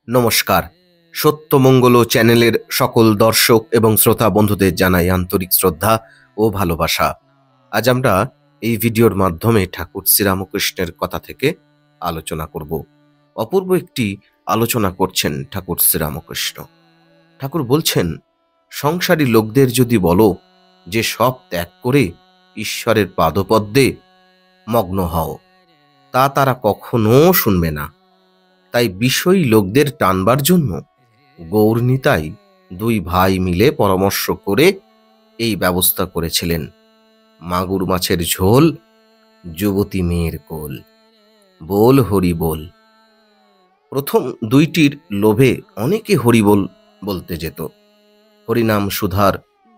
নমস্কার। সত্যমঙ্গল চ্যানেলের সকল দর্শক এবং শ্রোতা বন্ধুদের জানাই আন্তরিক শ্রদ্ধা ও ভালোবাসা। আজ আমরা এই ভিডিওর মাধ্যমে ঠাকুর শ্রীরামকৃষ্ণের কথা থেকে আলোচনা করব। অপূর্ব একটি আলোচনা করছেন ঠাকুর শ্রীরামকৃষ্ণ। ঠাকুর বলছেন, সংসারী লোকদের যদি বলো যে সব ত্যাগ করে ঈশ্বরের পাদপদ্মে মগ্ন হও, তা তারা কখনো শুনবে না। তাই বিষয়ী লোকদের টানবার জন্য গৌরনীতাই দুই ভাই মিলে পরামর্শ করে এই ব্যবস্থা করেছিলেন। মাগুর মাছের ঝোল, যুবতী মেয়ের কোল, বল হরি বল। প্রথম দুইটির লোভে অনেকে হরিবোল বলতে যেত। হরিনাম সুধার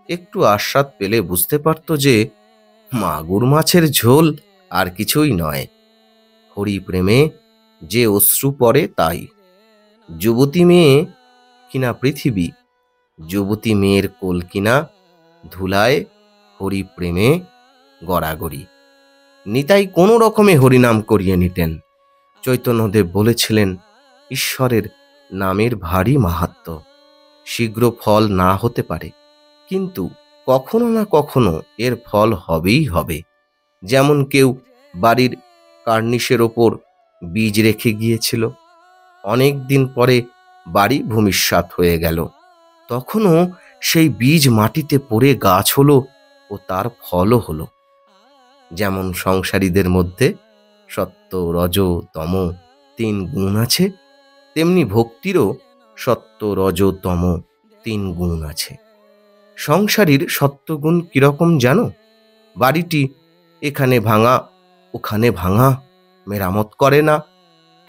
একটু আস্বাদ পেলে বুঝতে পারত যে মাগুর মাছের ঝোল আর কিছুই নয়। হরি প্রেমে যে অশ্রু পড়ে তাই। যুবতী মেয়ে কিনা পৃথিবী, যুবতী মেয়ের কোল কিনা ধুলায় হরি প্রেমে গড়াগড়ি। নিতাই কোনো রকমে হরিনাম করিয়ে নিতেন। চৈতন্যদেব বলেছিলেন, ঈশ্বরের নামের ভারী মাহাত্ম্য। শীঘ্র ফল না হতে পারে, কিন্তু কখনো না কখনো এর ফল হবেই হবে। যেমন কেউ বাড়ির কার্নিশের ওপর বীজ রেখে গিয়েছিল, অনেক দিন পরে বাড়ি ভূমিসাৎ হয়ে গেল, তখনও সেই বীজ মাটিতে পড়ে গাছ হলো ও তার ফলও হলো। যেমন সংসারীদের মধ্যে সত্য, রজ, তম তিন গুণ আছে, তেমনি ভক্তিরও সত্য, রজ, তম তিন গুণ আছে। সংসারীর সত্যগুণ কিরকম জানো? বাড়িটি এখানে ভাঙা ওখানে ভাঙা, মেরামত করে না।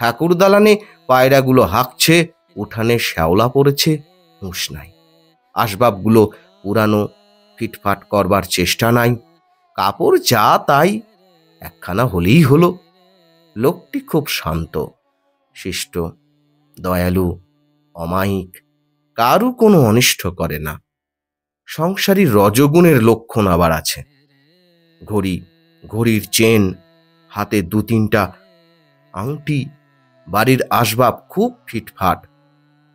ঠাকুর দালানে পায়রাগুলো হাঁকছে, উঠানে শ্যাওলা পড়েছে, হুঁশ নাই। আসবাবগুলো পুরানো, ফিটফাট করবার চেষ্টা নাই। কাপড় যা তাই, একখানা হলেই হলো। লোকটি খুব শান্ত, শিষ্ট, দয়ালু, অমায়িক, কারু কোনো অনিষ্ট করে না। সংসারী রজগুণের লক্ষণ আবার আছে। ঘড়ির চেন, হাতে দু তিনটা আংটি, বাড়ির আসবাব খুব ফিটফাট,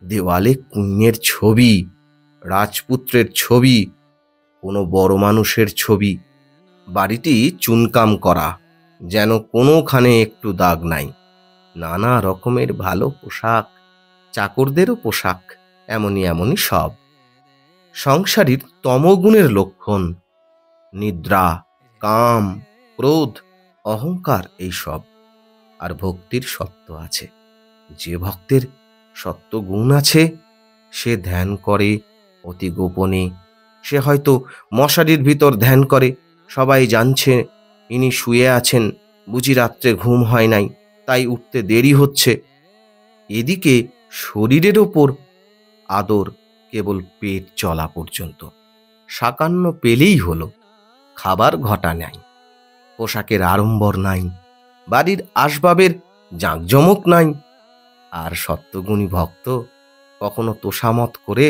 দেওয়ালে কুইনের ছবি, রাজপুত্রের ছবি, কোনো বড় মানুষের ছবি। বাড়িটি চুনকাম করা, যেন কোনোখানে একটু দাগ নাই। নানা রকমের ভালো পোশাক, চাকরদেরও পোশাক, এমনই সব। সংসারীর তমগুণের লক্ষণ নিদ্রা, কাম, ক্রোধ, অহংকার, এইসব। আর ভক্তির সত্য আছে। যে ভক্তের সত্য গুণ আছে সে ধ্যান করে অতি গোপনে। সে হয়তো মশারির ভিতর ধ্যান করে, সবাই জানছে ইনি শুয়ে আছেন, বুঝি রাত্রে ঘুম হয় নাই, তাই উঠতে দেরি হচ্ছে। এদিকে শরীরের ওপর আদর কেবল পেট চলা পর্যন্ত, সাকান্ন পেলেই হলো। খাবার ঘটা নাই, পোশাকের আড়ম্বর নাই, বাড়ির আসবাবের জাঁকজমক নাই। আর সত্যগুণী ভক্ত কখনো তোষামত করে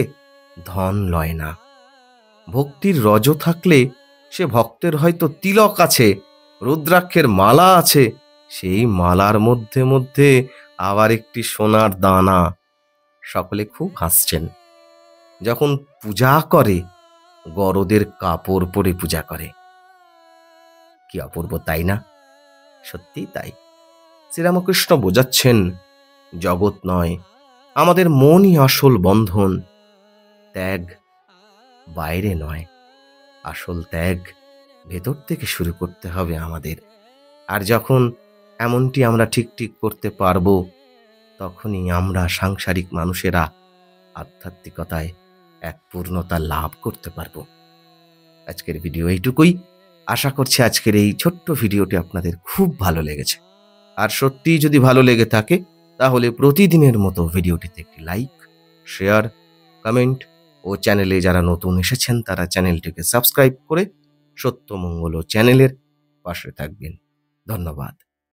ধন লয় না। ভক্তির রজ থাকলে সে ভক্তের হয়তো তিলক আছে, রুদ্রাক্ষের মালা আছে, সেই মালার মধ্যে মধ্যে আবার একটি সোনার দানা। সকলে খুব হাসছেন। যখন পূজা করে, গরদের কাপড় পরে পূজা করে। কি অপূর্ব, তাই না? সত্যিই তাই। শ্রীরামকৃষ্ণ বোঝাচ্ছেন, জগৎ নয়, আমাদের মনই আসল বন্ধন। ত্যাগ বাইরে নয়, আসল ত্যাগ ভেতর থেকে শুরু করতে হবে আমাদের। আর যখন এমনটি আমরা ঠিক করতে পারবো, তখনই আমরা সাংসারিক মানুষেরা আধ্যাত্মিকতায় এক পূর্ণতা লাভ করতে পারবো। আজকের ভিডিও এইটুকুই। আশা করছি আজকের এই ছোট্ট ভিডিওটি আপনাদের খুব ভালো লেগেছে। আর সত্যিই যদি ভালো লেগে থাকে, তাহলে প্রতিদিনের মতো ভিডিওটিতে একটি লাইক, শেয়ার, কমেন্ট ও চ্যানেলে যারা নতুন এসেছেন তারা চ্যানেলটিকে সাবস্ক্রাইব করে সত্যমঙ্গল চ্যানেলের পাশে থাকবেন। ধন্যবাদ।